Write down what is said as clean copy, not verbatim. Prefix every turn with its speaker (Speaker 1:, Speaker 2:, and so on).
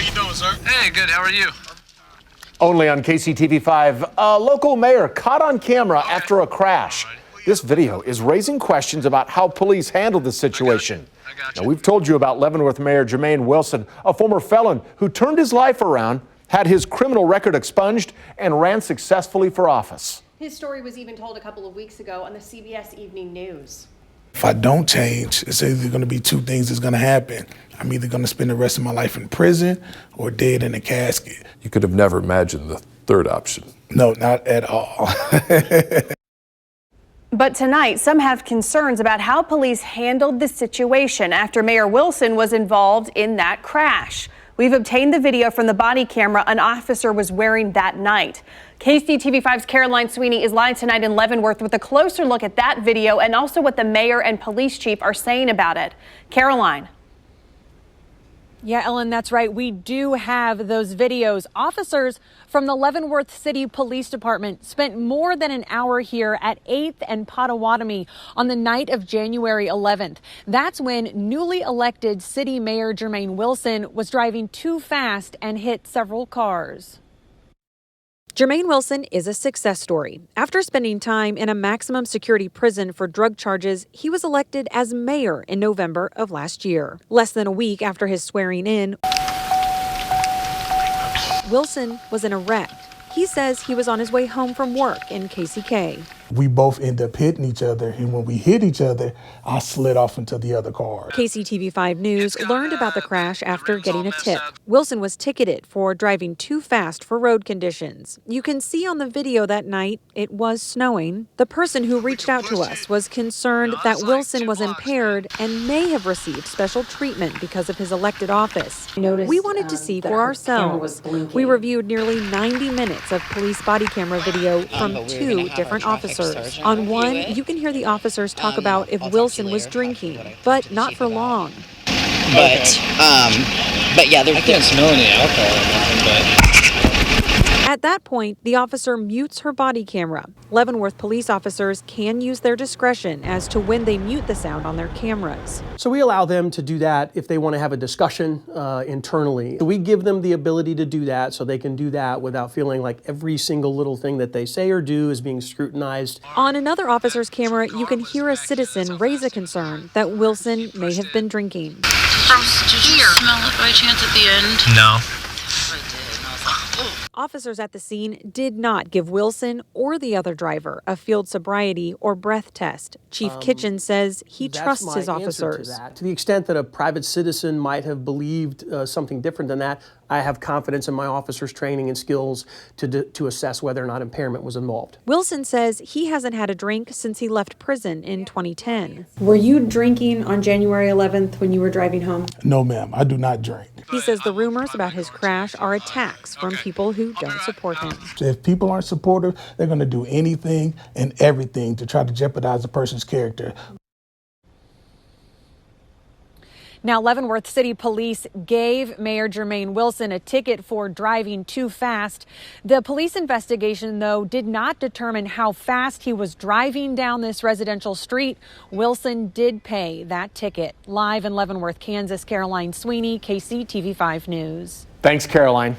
Speaker 1: you doing, sir?
Speaker 2: Hey, good. How are you?
Speaker 3: Only on KCTV5, a local mayor caught on camera after a crash. This video is raising questions about how police handled the situation. Now, we've told you about Leavenworth Mayor Jermaine Wilson, a former felon who turned his life around, had his criminal record expunged, and ran successfully for office.
Speaker 4: His story was even told a couple of weeks ago on the CBS Evening News.
Speaker 1: If I don't change, it's either going to be two things that's going to happen. I'm either going to spend the rest of my life in prison or dead in a casket.
Speaker 5: You could have never imagined the third option.
Speaker 1: No, not at all.
Speaker 4: But tonight, some have concerns about how police handled the situation after Mayor Wilson was involved in that crash. We've obtained the video from the body camera an officer was wearing that night. KCTV5's Caroline Sweeney is live tonight in Leavenworth with a closer look at that video and also what the mayor and police chief are saying about it. Caroline.
Speaker 6: Yeah, Ellen, that's right. We do have those videos. Officers from the Leavenworth City Police Department spent more than an hour here at 8th and Potawatomi on the night of January 11th. That's when newly elected City Mayor Jermaine Wilson was driving too fast and hit several cars. Jermaine Wilson is a success story. After spending time in a maximum security prison for drug charges, he was elected as mayor in November of last year. Less than a week after his swearing in, Wilson was in a wreck. He says he was on his way home from work in KCK.
Speaker 1: We both end up hitting each other, and when we hit each other, I slid off into the other car.
Speaker 6: KCTV5 News learned about the crash after getting a tip. Wilson was ticketed for driving too fast for road conditions. You can see on the video that night it was snowing. The person who reached out to us was concerned that Wilson was impaired and may have received special treatment because of his elected office. We wanted to see for ourselves. We reviewed nearly 90 minutes of police body camera video from two different officers. On one, you can hear the officers talk about if Wilson was drinking, but not for long.
Speaker 7: But yeah, I can't smell any alcohol or nothing, but.
Speaker 6: At that point, the officer mutes her body camera. Leavenworth police officers can use their discretion as to when they mute the sound on their cameras.
Speaker 8: So we allow them to do that if they want to have a discussion internally. We give them the ability to do that so they can do that without feeling like every single little thing that they say or do is being scrutinized.
Speaker 6: On another officer's camera, you can hear a citizen raise a concern that Wilson may have been drinking.
Speaker 9: Did you smell it by chance at the end?
Speaker 2: No.
Speaker 6: Officers at the scene did not give Wilson or the other driver a field sobriety or breath test. Chief Kitchen says he trusts his officers.
Speaker 8: To the extent that a private citizen might have believed something different than that, I have confidence in my officers' training and skills to assess whether or not impairment was involved.
Speaker 6: Wilson says he hasn't had a drink since he left prison in 2010.
Speaker 4: Were you drinking on January 11th when you were driving home?
Speaker 1: No, ma'am, I do not drink.
Speaker 6: He says the rumors about his crash are attacks from people who don't support him.
Speaker 1: So if people aren't supportive, they're going to do anything and everything to try to jeopardize a person's character.
Speaker 6: Now, Leavenworth City Police gave Mayor Jermaine Wilson a ticket for driving too fast. The police investigation, though, did not determine how fast he was driving down this residential street. Wilson did pay that ticket. Live in Leavenworth, Kansas, Caroline Sweeney, KCTV5 News.
Speaker 3: Thanks, Caroline.